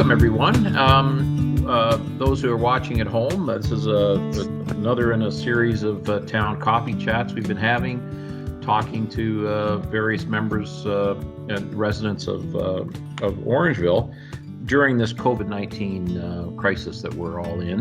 welcome everyone. Those who are watching at home, this is another in a series of town coffee chats we've been having, talking to various members and residents of Orangeville during this COVID-19 crisis that we're all in.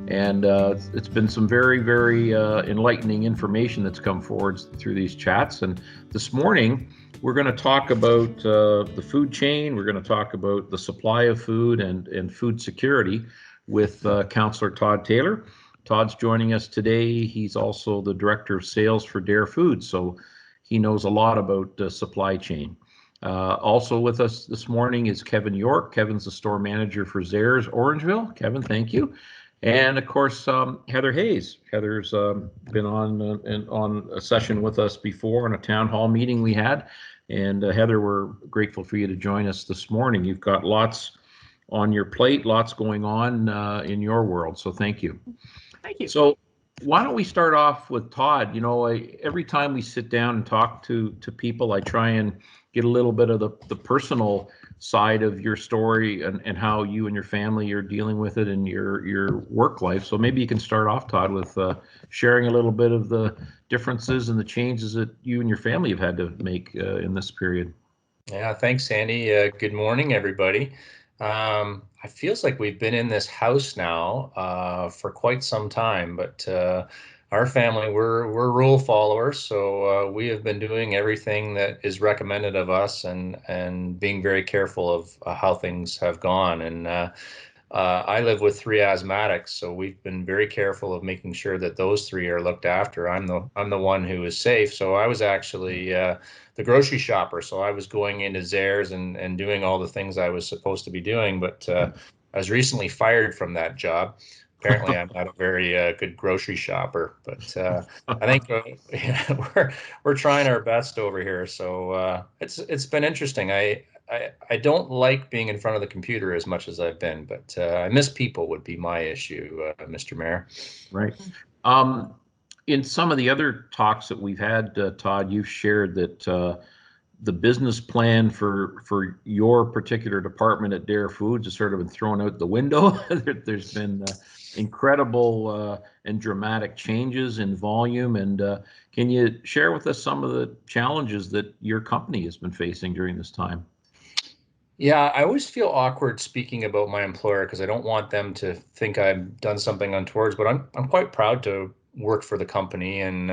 And it's been some very, very enlightening information that's come forward through these chats. And this morning, we're going to talk about the food chain. We're going to talk about the supply of food and food security with Councillor Todd Taylor. Todd's joining us today. He's also the Director of Sales for Dare Foods, so he knows a lot about supply chain. Also with us this morning is Kevin York. Kevin's the store manager for Zehrs Orangeville. Kevin, thank you. And of course, Heather Hayes. Heather's been on a session with us before on a town hall meeting we had. And Heather, we're grateful for you to join us this morning. You've got lots on your plate, lots going on in your world. So thank you. Thank you. So why don't we start off with Todd? You know, every time we sit down and talk to people, I try and get a little bit of the personal side of your story and how you and your family are dealing with it in your work life. So maybe you can start off, Todd, with sharing a little bit of the differences and the changes that you and your family have had to make in this period. Yeah, thanks, Sandy. Good morning, everybody. It feels like we've been in this house now for quite some time, but our family, we're rule followers, so we have been doing everything that is recommended of us and being very careful of how things have gone. And I live with 3 asthmatics, so we've been very careful of making sure that those 3 are looked after. I'm the one who is safe. So I was actually the grocery shopper. So I was going into Zehrs and doing all the things I was supposed to be doing, but I was recently fired from that job. Apparently, I'm not a very good grocery shopper, but I think we're trying our best over here. So it's been interesting. I don't like being in front of the computer as much as I've been, but I miss people would be my issue, Mr. Mayor. Right. In some of the other talks that we've had, Todd, you've shared that the business plan for your particular department at Dare Foods has sort of been thrown out the window. There's been incredible and dramatic changes in volume. And can you share with us some of the challenges that your company has been facing during this time? Yeah, I always feel awkward speaking about my employer because I don't want them to think I've done something untoward, but I'm quite proud to work for the company. And,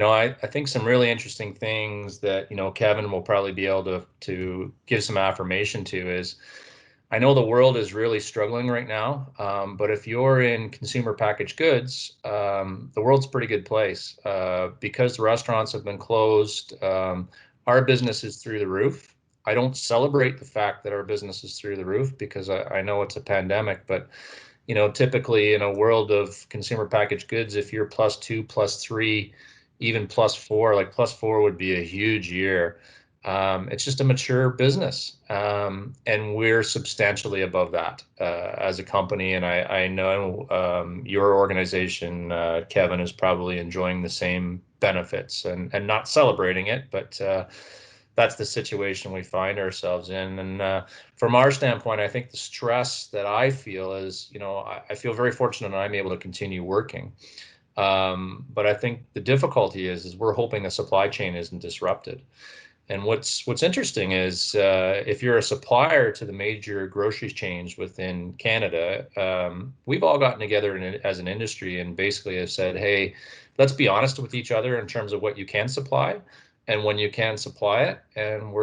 I think some really interesting things that, Kevin will probably be able to give some affirmation to is, I know the world is really struggling right now, but if you're in consumer packaged goods, the world's a pretty good place. Because the restaurants have been closed, our business is through the roof. I don't celebrate the fact that our business is through the roof because I know it's a pandemic, but typically in a world of consumer packaged goods, if you're +2, +3, even +4, like +4 would be a huge year. It's just a mature business, and we're substantially above that as a company. And I know your organization, Kevin, is probably enjoying the same benefits and not celebrating it, but that's the situation we find ourselves in. And from our standpoint, I think the stress that I feel is, I feel very fortunate that I'm able to continue working. But I think the difficulty is we're hoping the supply chain isn't disrupted. And what's interesting is if you're a supplier to the major grocery chains within Canada, we've all gotten together as an industry and basically have said, hey, let's be honest with each other in terms of what you can supply and when you can supply it. And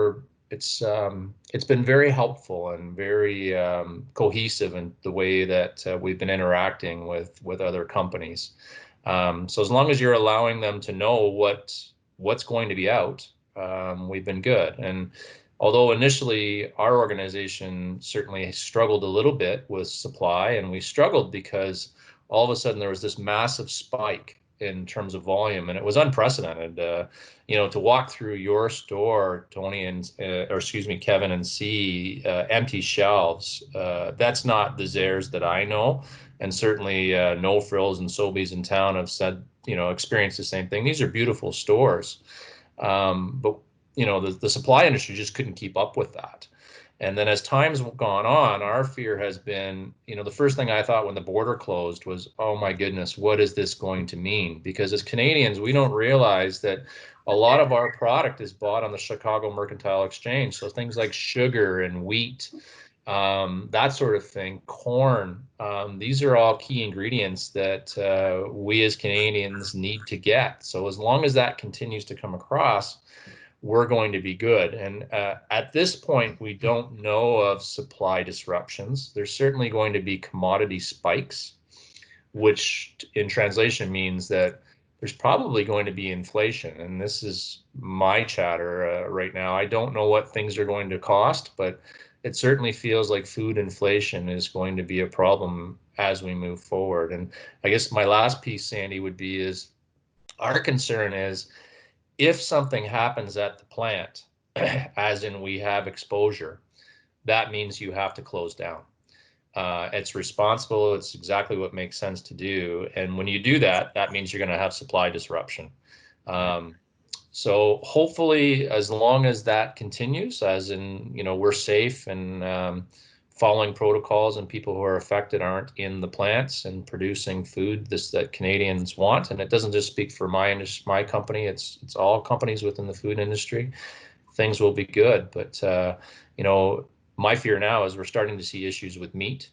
it's been very helpful and very cohesive in the way that we've been interacting with other companies. So as long as you're allowing them to know what's going to be out, we've been good. And although initially our organization certainly struggled a little bit with supply, and we struggled because all of a sudden there was this massive spike in terms of volume, and it was unprecedented. To walk through your store, Tony, Kevin, and see empty shelves, that's not the Zehrs that I know. And certainly No Frills and Sobeys in town have said, experienced the same thing. These are beautiful stores. But the supply industry just couldn't keep up with that. And then as time's gone on, our fear has been, the first thing I thought when the border closed was, oh my goodness, what is this going to mean? Because as Canadians, we don't realize that a lot of our product is bought on the Chicago Mercantile Exchange. So things like sugar and wheat, that sort of thing, corn, these are all key ingredients that we as Canadians need to get. So as long as that continues to come across, we're going to be good. And at this point, we don't know of supply disruptions. There's certainly going to be commodity spikes, which in translation means that there's probably going to be inflation. And this is my chatter right now. I don't know what things are going to cost, but it certainly feels like food inflation is going to be a problem as we move forward. And I guess my last piece, Sandy, would be is our concern is if something happens at the plant, as in we have exposure, that means you have to close down. It's responsible. It's exactly what makes sense to do. And when you do that, that means you're going to have supply disruption. So hopefully, as long as that continues, as in, we're safe and following protocols and people who are affected aren't in the plants and producing food that Canadians want. And it doesn't just speak for my company, it's all companies within the food industry. Things will be good. But, my fear now is we're starting to see issues with meat.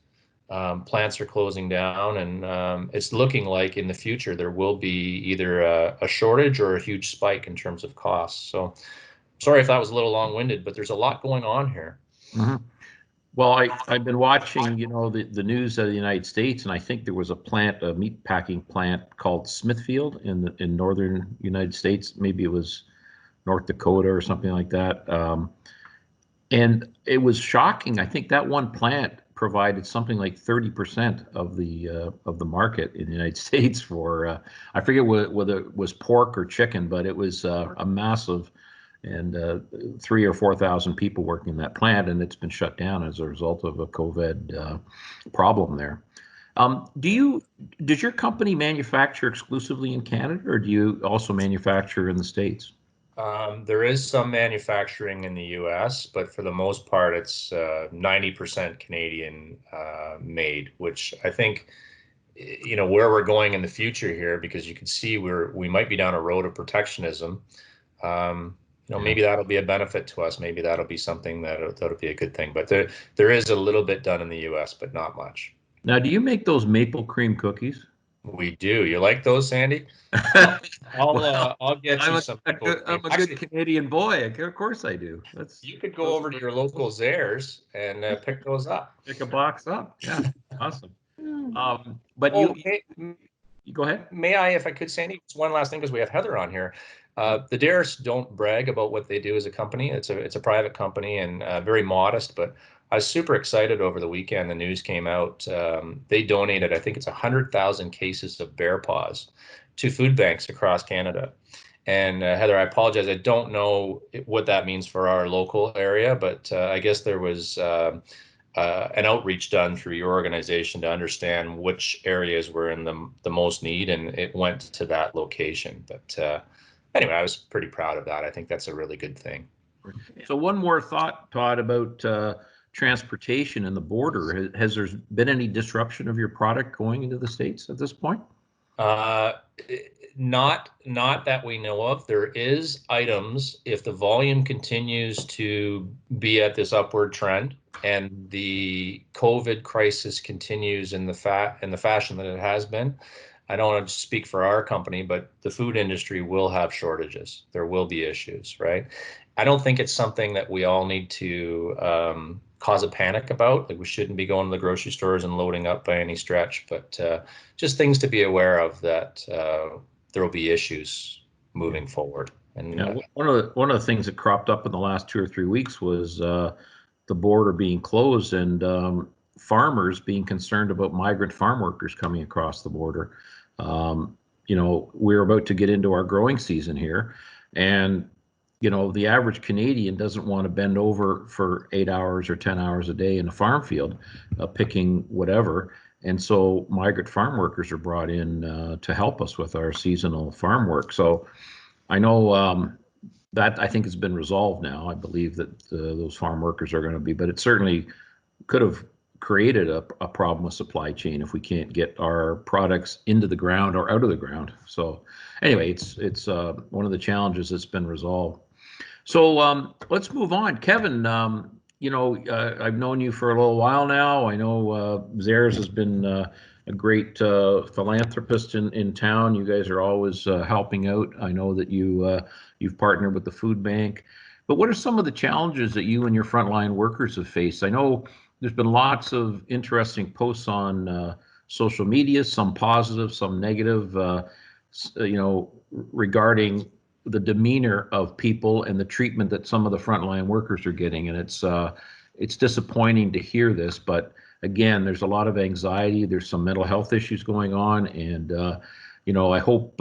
Plants are closing down, and it's looking like in the future there will be either a shortage or a huge spike in terms of costs. So sorry if that was a little long-winded, but there's a lot going on here. Mm-hmm. Well, I've been watching, the news of the United States, and I think there was a meat packing plant called Smithfield in northern United States. Maybe it was North Dakota or something like that. And it was shocking. I think that one plant provided something like 30% of the market in the United States for I forget whether it was pork or chicken, but it was a massive, and 3,000 or 4,000 people working in that plant, and it's been shut down as a result of a COVID problem there. Does your company manufacture exclusively in Canada, or do you also manufacture in the States? There is some manufacturing in the US, but for the most part, it's 90% Canadian made, which I think, where we're going in the future here, because you can see we might be down a road of protectionism. Maybe that'll be a benefit to us. Maybe that'll be something that'll be a good thing. But there is a little bit done in the US, but not much. Now, do you make those maple cream cookies? We do. You like those, Sandy? I'll get you some. I'm a good Canadian boy. Of course I do. You could go over to your local Zehrs and pick those up. Pick a box up. Yeah, awesome. But you go ahead. May I, if I could, Sandy? Just one last thing, because we have Heather on here. The Zehrs don't brag about what they do as a company. It's a private company and very modest, but I was super excited over the weekend. The news came out. They donated, I think it's 100,000 cases of bear paws to food banks across Canada. And Heather, I apologize. I don't know what that means for our local area, but I guess there was an outreach done through your organization to understand which areas were in the most need, and it went to that location. But anyway, I was pretty proud of that. I think that's a really good thing. So one more thought, Todd, about transportation and the border. Has there been any disruption of your product going into the States at this point? Not that we know of. There is items, if the volume continues to be at this upward trend and the COVID crisis continues in the fashion that it has been. I don't want to speak for our company, but the food industry will have shortages. There will be issues, right? I don't think it's something that we all need to cause a panic about. Like, we shouldn't be going to the grocery stores and loading up by any stretch, but just things to be aware of, that there will be issues moving forward. And one of the things that cropped up in the last 2 or 3 weeks was the border being closed, and farmers being concerned about migrant farm workers coming across the border. We're about to get into our growing season here, and the average Canadian doesn't want to bend over for 8 hours or 10 hours a day in a farm field, picking whatever. And so migrant farm workers are brought in to help us with our seasonal farm work. So I know that I think has been resolved now. I believe that those farm workers are going to be, but it certainly could have created a problem with supply chain if we can't get our products into the ground or out of the ground. So anyway, it's one of the challenges that's been resolved. So let's move on. Kevin, I've known you for a little while now. I know Zares has been a great philanthropist in town. You guys are always helping out. I know that you've partnered with the food bank. But what are some of the challenges that you and your frontline workers have faced? I know there's been lots of interesting posts on social media, some positive, some negative, regarding the demeanor of people and the treatment that some of the frontline workers are getting. And it's disappointing to hear this, but again, there's a lot of anxiety. There's some mental health issues going on. And, I hope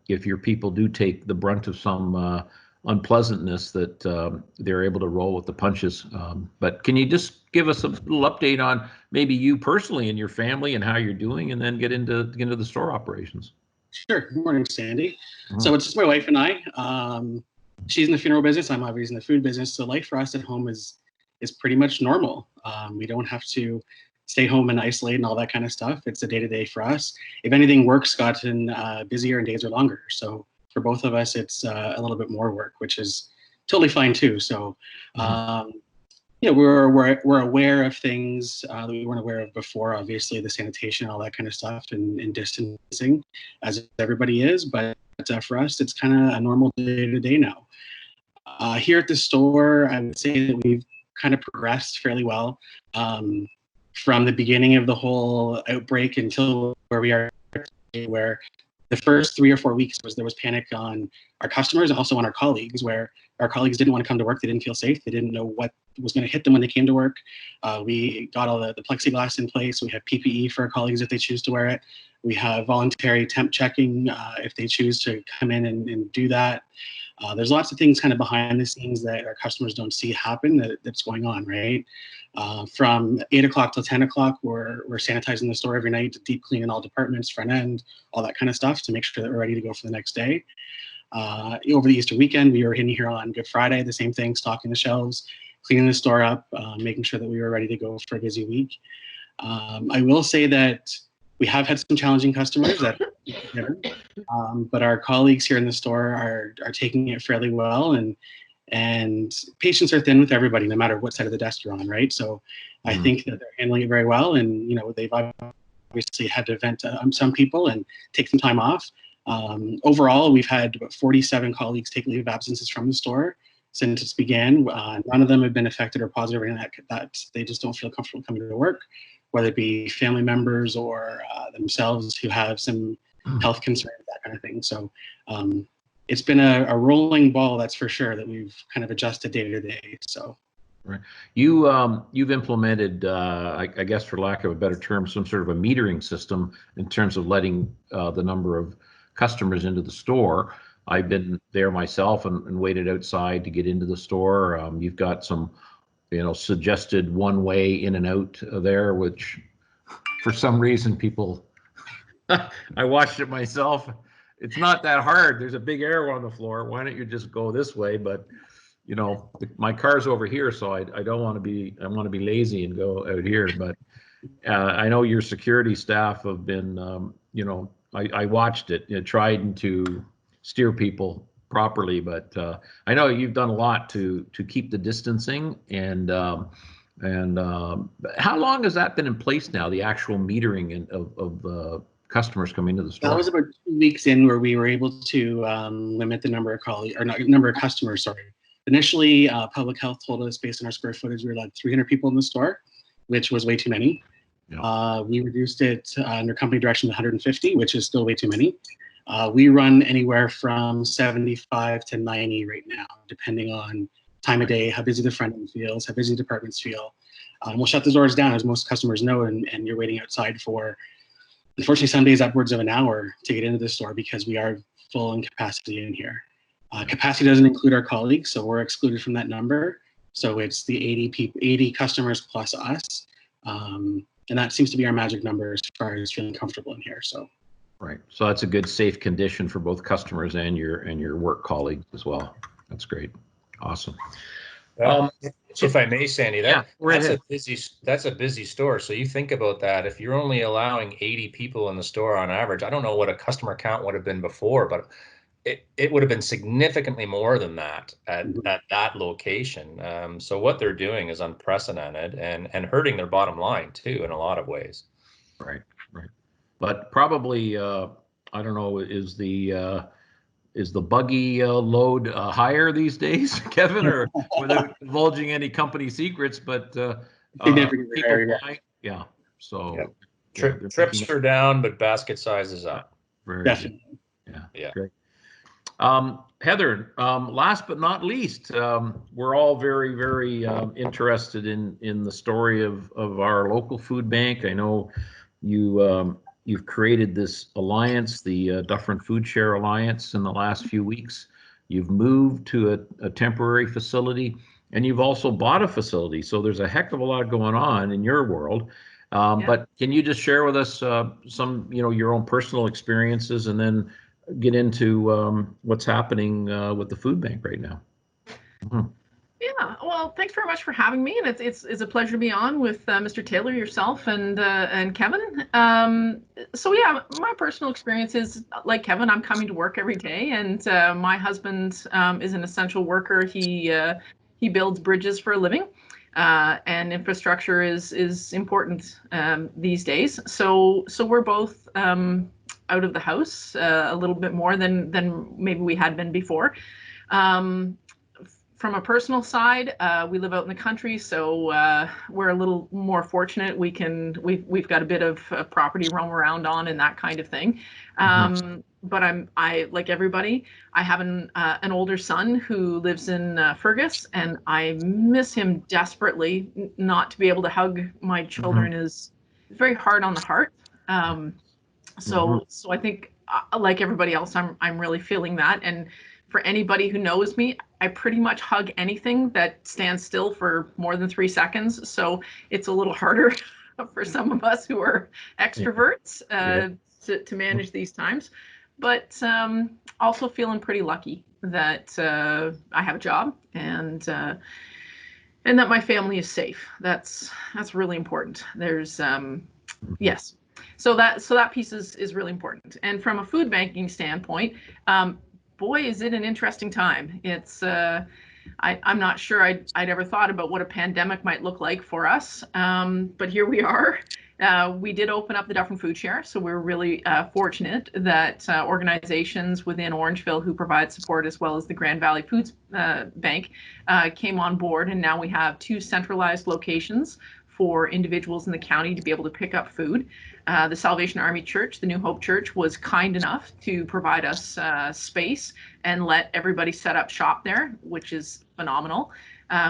if your people do take the brunt of some unpleasantness that they're able to roll with the punches. But can you just give us a little update on maybe you personally and your family and how you're doing, and then get into the store operations? Sure. Good morning, Sandy. So it's just my wife and I. She's in the funeral business. I'm obviously in the food business. So life for us at home is pretty much normal. We don't have to stay home and isolate and all that kind of stuff. It's a day-to-day for us. If anything, work's gotten busier and days are longer. So for both of us, it's a little bit more work, which is totally fine too. So we're aware of things that we weren't aware of before. Obviously, the sanitation, all that kind of stuff, and distancing, as everybody is. But for us, it's kind of a normal day-to-day now. Here at the store, I would say that we've kind of progressed fairly well from the beginning of the whole outbreak until where we are today, where the first 3 or 4 weeks there was panic on our customers and also on our colleagues, where our colleagues didn't want to come to work. They didn't feel safe. They didn't know what was going to hit them when they came to work. We got all the plexiglass in place. We have PPE for our colleagues if they choose to wear it. We have voluntary temp checking if they choose to come in and do that. There's lots of things kind of behind the scenes that our customers don't see happen that's going on, right? From 8 o'clock till 10 o'clock, we're sanitizing the store every night, deep cleaning all departments, front end, all that kind of stuff to make sure that we're ready to go for the next day. Over the Easter weekend, we were in here on Good Friday, the same thing, stocking the shelves, cleaning the store up, making sure that we were ready to go for a busy week. I will say that we have had some challenging customers but our colleagues here in the store are taking it fairly well, and patience are thin with everybody, no matter what side of the desk you're on, right? So I think that they're handling it very well, and they've obviously had to vent some people and take some time off. Overall, we've had about 47 colleagues take leave of absences from the store since it began. None of them have been affected or positive, or that they just don't feel comfortable coming to work, whether it be family members or themselves who have some health concerns, that kind of thing. So it's been a rolling ball, that's for sure, that we've kind of adjusted day to day. So. Right. You've implemented, I guess, for lack of a better term, some sort of a metering system in terms of letting the number of customers into the store. I've been there myself and waited outside to get into the store. You've got some, suggested one way in and out there, which for some reason people, I watched it myself. It's not that hard. There's a big arrow on the floor. Why don't you just go this way? But my car's over here, so I don't want to be. I want to be lazy and go out here. But I know your security staff have been. I watched it. Tried to steer people properly, but I know you've done a lot to keep the distancing. And how long has that been in place now? The actual metering of customers coming into the store. That was about 2 weeks in, where we were able to limit the number of number of customers. Sorry. Initially, public health told us, based on our square footage, we were allowed 300 people in the store, which was way too many. Yeah. We reduced it under company direction to 150, which is still way too many. We run anywhere from 75 to 90 right now, depending on time of day, how busy the front end feels, how busy departments feel. We'll shut the doors down, as most customers know, and you're waiting outside for, unfortunately, some days upwards of an hour to get into the store because we are full in capacity in here. Capacity doesn't include our colleagues, so we're excluded from that number. So it's the 80 customers plus us. And that seems to be our magic number as far as feeling comfortable in here. So. Right. So that's a good, safe condition for both customers and your work colleagues as well. That's great. Awesome. If I may, Sandy, Yeah, that's a busy store. So you think about that. If you're only allowing 80 people in the store on average, I don't know what a customer count would have been before, but it would have been significantly more than that at that location. So what they're doing is unprecedented and hurting their bottom line too in a lot of ways. Right. But probably, I don't know, is the buggy load higher these days, Kevin, or without divulging any company secrets? But Significantly people higher, buy, yeah. So Yep. they're Trips making are down, but basket size is up. very definitely. good. Yeah. Great. Heather, last but not least, we're all very, very interested in the story of our local food bank. I know you've created this alliance, the Dufferin Food Share Alliance, in the last few weeks. You've moved to a temporary facility, and you've also bought a facility. So there's a heck of a lot going on in your world. But can you just share with us some, your own personal experiences, and then get into what's happening with the food bank right now? Yeah, well, thanks very much for having me, and it's a pleasure to be on with Mr. Taylor, yourself, and Kevin. So yeah, my personal experience is like Kevin. I'm coming to work every day, and my husband is an essential worker. He builds bridges for a living, and infrastructure is important these days. So we're both out of the house a little bit more than maybe we had been before. From a personal side, we live out in the country, so we're a little more fortunate. We've got a bit of property to roam around on and that kind of thing. But I like everybody. I have an older son who lives in Fergus, and I miss him desperately. Not to be able to hug my children is very hard on the heart. So I think, like everybody else, I'm really feeling that. And for anybody who knows me, I pretty much hug anything that stands still for more than 3 seconds. So it's a little harder for some of us who are extroverts to manage these times. But also feeling pretty lucky that I have a job and that my family is safe. That's really important. There's yes. So that piece is really important. And from a food banking standpoint, boy, is it an interesting time. It's I'm not sure I'd ever thought about what a pandemic might look like for us, but here we are. We did open up the Dufferin Food Share, so we're really fortunate that organizations within Orangeville who provide support, as well as the Grand Valley Foods Bank, came on board, and now we have 2 centralized locations for individuals in the county to be able to pick up food. The Salvation Army Church, the New Hope Church, was kind enough to provide us space and let everybody set up shop there, which is phenomenal.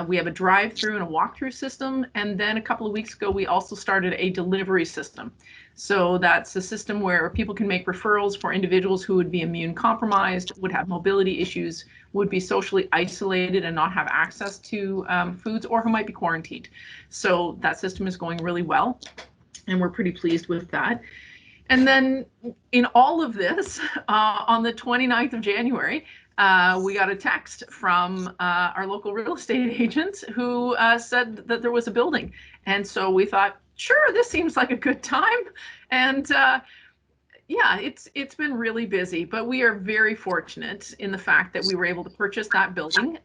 We have a drive-through and a walk-through system, and then a couple of weeks ago we also started a delivery system. So that's a system where people can make referrals for individuals who would be immune compromised, would have mobility issues, would be socially isolated and not have access to foods, or who might be quarantined. So that system is going really well, and we're pretty pleased with that. And then in all of this, on the 29th of January, we got a text from our local real estate agent who said that there was a building. And so we thought, sure, this seems like a good time. And yeah, it's been really busy, but we are very fortunate in the fact that we were able to purchase that building.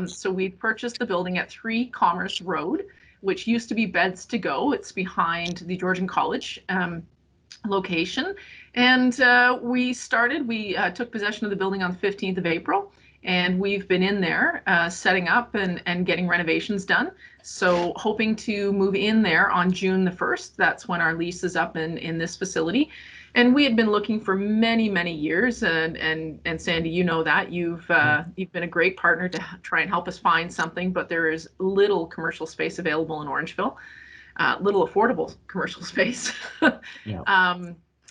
So we purchased the building at 3 Commerce Road, which used to be Beds to Go. It's behind the Georgian College location. And we took possession of the building on the 15th of April, and we've been in there setting up and getting renovations done. So hoping to move in there on June the 1st. That's when our lease is up in this facility. And we had been looking for many, many years, and Sandy, you know that you've been a great partner to try and help us find something, but there is little commercial space available in Orangeville, little affordable commercial space.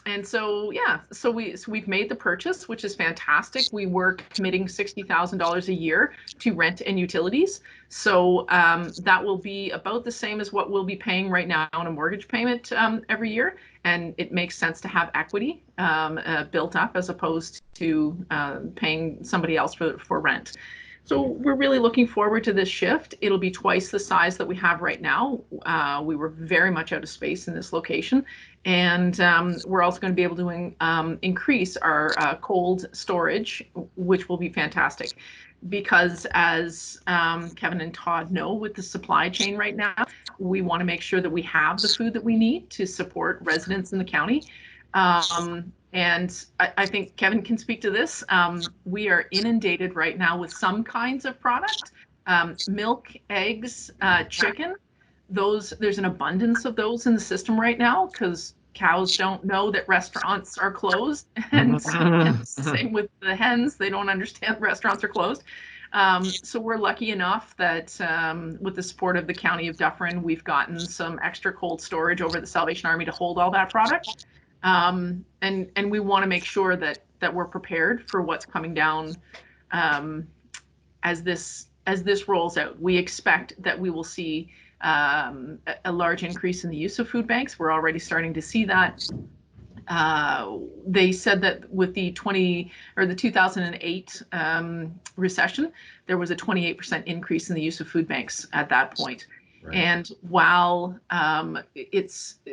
And so yeah, so we've made the purchase, which is fantastic. We were committing $60,000 a year to rent and utilities, so that will be about the same as what we'll be paying right now on a mortgage payment every year. And it makes sense to have equity built up as opposed to paying somebody else for rent. So we're really looking forward to this shift. It'll be twice the size that we have right now. We were very much out of space in this location. And we're also going to be able to increase our cold storage, which will be fantastic. Because as Kevin and Todd know, with the supply chain right now, we want to make sure that we have the food that we need to support residents in the county. And I think Kevin can speak to this. We are inundated right now with some kinds of product, milk, eggs, chicken. There's an abundance of those in the system right now because cows don't know that restaurants are closed, and same with the hens. They don't understand restaurants are closed. So we're lucky enough that with the support of the County of Dufferin, we've gotten some extra cold storage over the Salvation Army to hold all that product. And we want to make sure that we're prepared for what's coming down as this rolls out. We expect that we will see a large increase in the use of food banks. We're already starting to see that. They said that with the 2008 recession, there was a 28% increase in the use of food banks at that point. Right. And while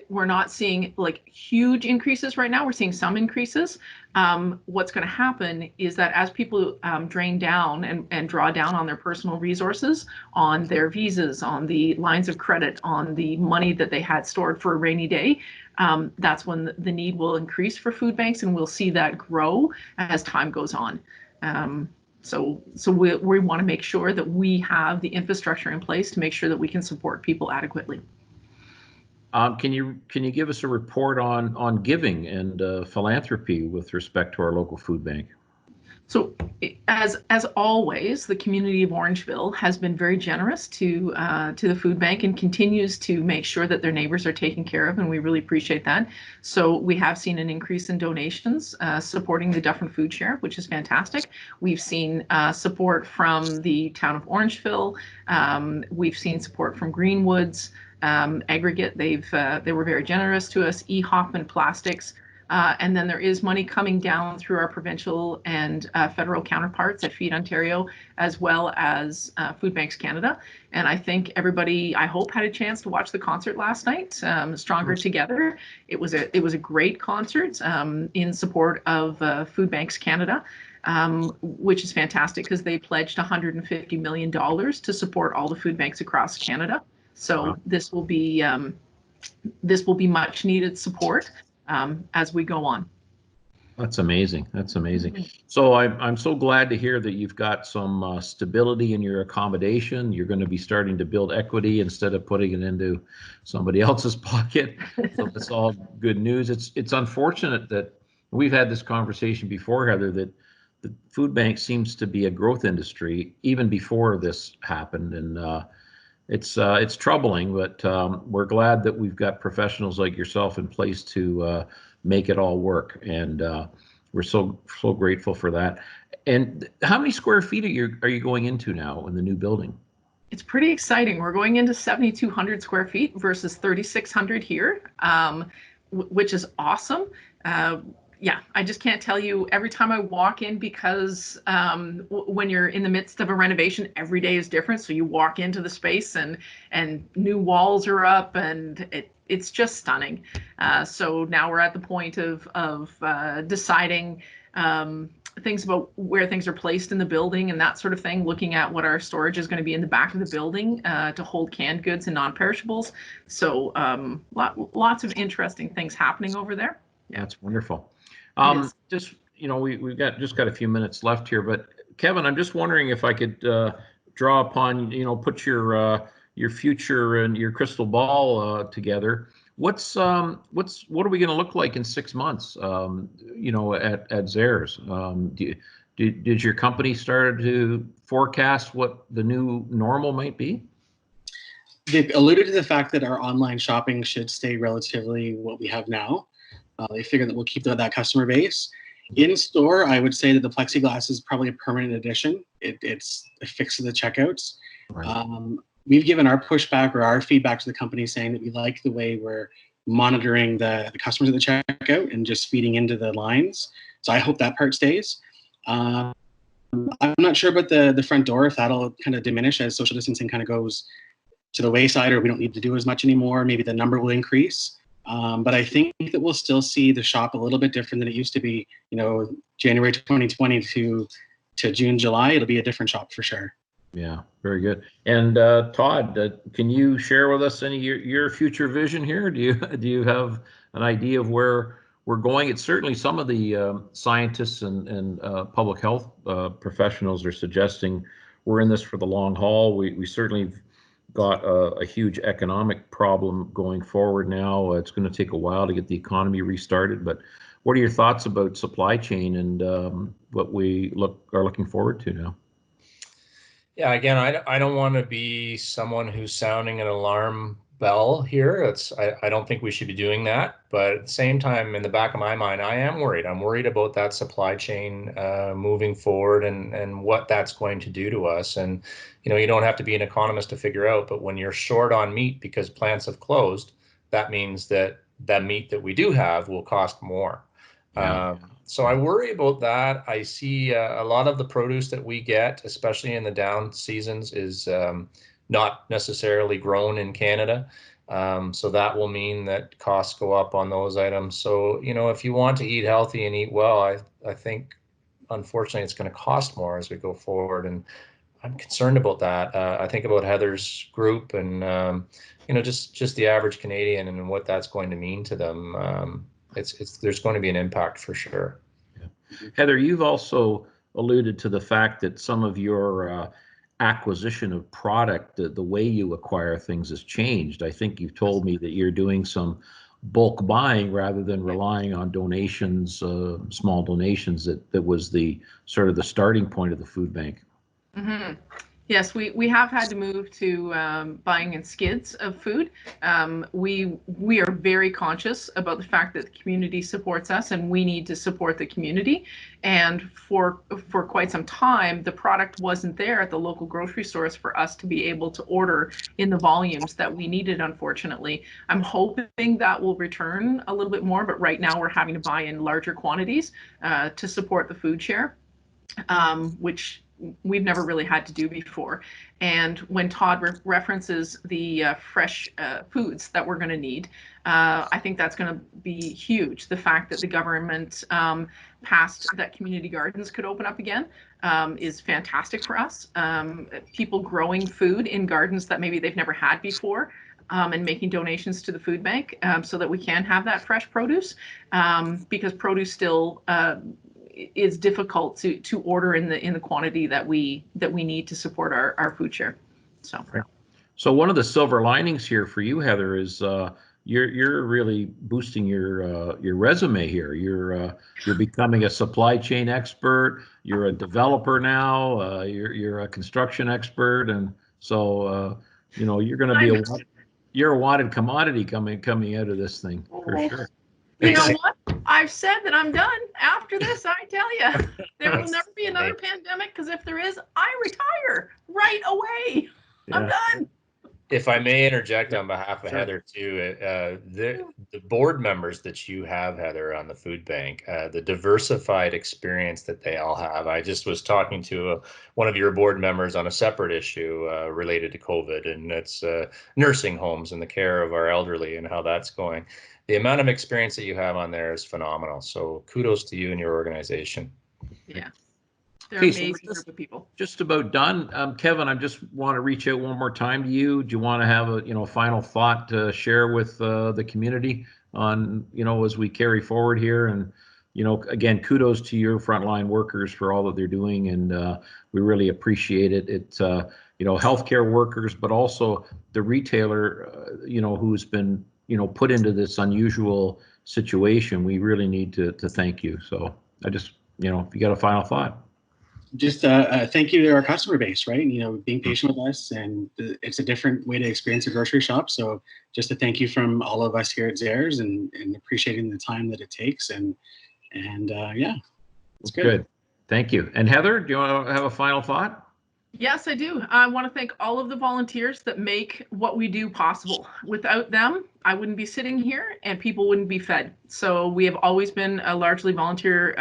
we're not seeing like huge increases right now, we're seeing some increases. What's going to happen is that as people drain down and draw down on their personal resources, on their visas, on the lines of credit, on the money that they had stored for a rainy day, that's when the need will increase for food banks, and we'll see that grow as time goes on. So we want to make sure that we have the infrastructure in place to make sure that we can support people adequately. Can you give us a report on giving and philanthropy with respect to our local food bank? So as always, the community of Orangeville has been very generous to the food bank and continues to make sure that their neighbors are taken care of, and we really appreciate that. So we have seen an increase in donations supporting the Dufferin Food Share, which is fantastic. We've seen support from the town of Orangeville. We've seen support from Greenwoods Aggregate. They were very generous to us. E. Hoffman Plastics. And then there is money coming down through our provincial and federal counterparts at Feed Ontario, as well as Food Banks Canada. And I think everybody, I hope, had a chance to watch the concert last night, Stronger Together. It was a great concert in support of Food Banks Canada, which is fantastic because they pledged $150 million to support all the food banks across Canada. So this will be much needed support as we go on. That's amazing. That's amazing. So I'm so glad to hear that you've got some stability in your accommodation. You're going to be starting to build equity instead of putting it into somebody else's pocket. So that's all good news. It's unfortunate that we've had this conversation before, Heather, that the food bank seems to be a growth industry even before this happened, and it's troubling, but we're glad that we've got professionals like yourself in place to make it all work, and we're so grateful for that. And how many square feet are you going into now in the new building? It's pretty exciting. We're going into 7,200 square feet versus 3,600 here, which is awesome. Yeah, I just can't tell you every time I walk in, because when you're in the midst of a renovation, every day is different. So you walk into the space and new walls are up, and it's just stunning. So now we're at the point of deciding things about where things are placed in the building and that sort of thing, looking at what our storage is going to be in the back of the building to hold canned goods and non-perishables. So lots of interesting things happening over there. Yeah, that's wonderful. Just, we've got a few minutes left here, but Kevin, I'm just wondering if I could draw upon, put your future and your crystal ball together. What are we going to look like in 6 months? At Zehrs? Did your company start to forecast what the new normal might be? They've alluded to the fact that our online shopping should stay relatively what we have now. They figure that we'll keep that customer base. In store, I would say that the plexiglass is probably a permanent addition. It's affixed to the checkouts. Right. We've given our pushback or our feedback to the company saying that we like the way we're monitoring the customers at the checkout and just feeding into the lines. So I hope that part stays. I'm not sure about the front door, if that'll kind of diminish as social distancing kind of goes to the wayside, or we don't need to do as much anymore. Maybe the number will increase. But I think that we'll still see the shop a little bit different than it used to be. January 2020 to June, July, it'll be a different shop for sure. Yeah, very good. And Todd, can you share with us any your future vision here? Do you have an idea of where we're going? It's certainly some of the scientists and public health professionals are suggesting we're in this for the long haul. We certainly got a huge economic problem going forward now. It's going to take a while to get the economy restarted. But what are your thoughts about supply chain and what we are looking forward to now? Yeah, again, I don't want to be someone who's sounding an alarm bell here. I don't think we should be doing that. But at the same time, in the back of my mind, I am worried. I'm worried about that supply chain moving forward and what that's going to do to us. And, you don't have to be an economist to figure out, but when you're short on meat because plants have closed, that means that meat that we do have will cost more. Yeah. So I worry about that. I see a lot of the produce that we get, especially in the down seasons, is not necessarily grown in Canada. So that will mean that costs go up on those items. So, if you want to eat healthy and eat well, I think, unfortunately, it's going to cost more as we go forward. And I'm concerned about that. I think about Heather's group and, just the average Canadian and what that's going to mean to them. There's going to be an impact for sure. Yeah. Heather, you've also alluded to the fact that some of your acquisition of product, the way you acquire things has changed. I think you've told me that you're doing some bulk buying rather than relying on donations, small donations. That was the sort of the starting point of the food bank. Mm-hmm. Yes, we have had to move to buying in skids of food. We are very conscious about the fact that the community supports us, and we need to support the community. And for quite some time, the product wasn't there at the local grocery stores for us to be able to order in the volumes that we needed. Unfortunately, I'm hoping that will return a little bit more, but right now we're having to buy in larger quantities to support the food share, which we've never really had to do before. And when Todd references the fresh foods that we're going to need, I think that's going to be huge. The fact that the government passed that community gardens could open up again is fantastic for us. People growing food in gardens that maybe they've never had before, and making donations to the food bank so that we can have that fresh produce, because produce still is difficult to order in the quantity that we need to support our food share. So one of the silver linings here for you, Heather, is you're really boosting your resume here. You're becoming a supply chain expert. You're a developer now. You're a construction expert, and so you're going to be you're a wanted commodity coming out of this thing for sure. You know what? I've said that I'm done. After this, I tell you, there will never be another pandemic, because if there is, I retire right away. Yeah. I'm done. If I may interject on behalf of Heather too, the board members that you have, Heather, on the food bank, the diversified experience that they all have. I just was talking to one of your board members on a separate issue related to COVID, and it's nursing homes and the care of our elderly and how that's going. The amount of experience that you have on there is phenomenal. So kudos to you and your organization. Yeah. They're amazing group of people. Just about done. Kevin, I just want to reach out one more time to you. Do you want to have a final thought to share with the community on as we carry forward here? And again, kudos to your frontline workers for all that they're doing, and we really appreciate it. It's healthcare workers, but also the retailer who's been put into this unusual situation. We really need to thank you. So I just if you got a final thought. Just thank you to our customer base, right? Being patient with us, and it's a different way to experience a grocery shop. So just a thank you from all of us here at Zehrs, and appreciating the time that it takes. And yeah, it's good. Good. Thank you. And Heather, do you want to have a final thought? Yes, I do. I want to thank all of the volunteers that make what we do possible. Without them, I wouldn't be sitting here and people wouldn't be fed. So we have always been a largely volunteer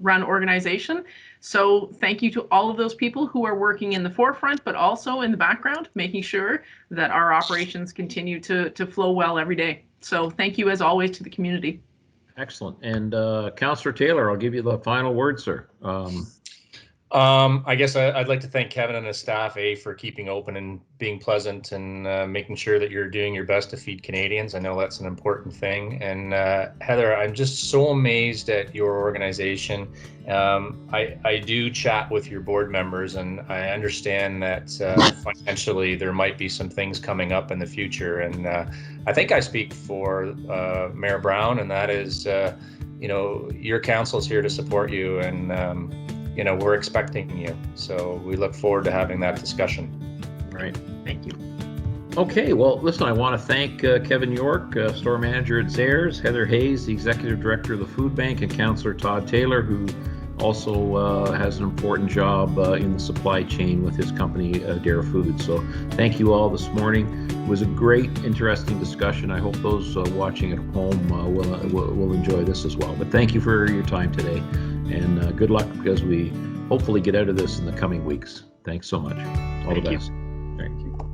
run organization. So thank you to all of those people who are working in the forefront, but also in the background, making sure that our operations continue to flow well every day. So thank you as always to the community. Excellent. And Councillor Taylor, I'll give you the final word, sir. I guess I'd like to thank Kevin and his staff, for keeping open and being pleasant and making sure that you're doing your best to feed Canadians. I know that's an important thing. And Heather, I'm just so amazed at your organization. I do chat with your board members, and I understand that financially there might be some things coming up in the future. And I think I speak for Mayor Brown, and that is, your council's here to support you, and we're expecting you. So we look forward to having that discussion. Right. Thank you. Okay, well, listen, I want to thank Kevin York, store manager at Zehrs, Heather Hayes, the executive director of the food bank, and Councillor Todd Taylor, who also has an important job in the supply chain with his company, Dare Foods. So thank you all this morning. It was a great, interesting discussion. I hope those watching at home will enjoy this as well. But thank you for your time today, and good luck as we hopefully get out of this in the coming weeks. Thanks so much. All the best. Thank you.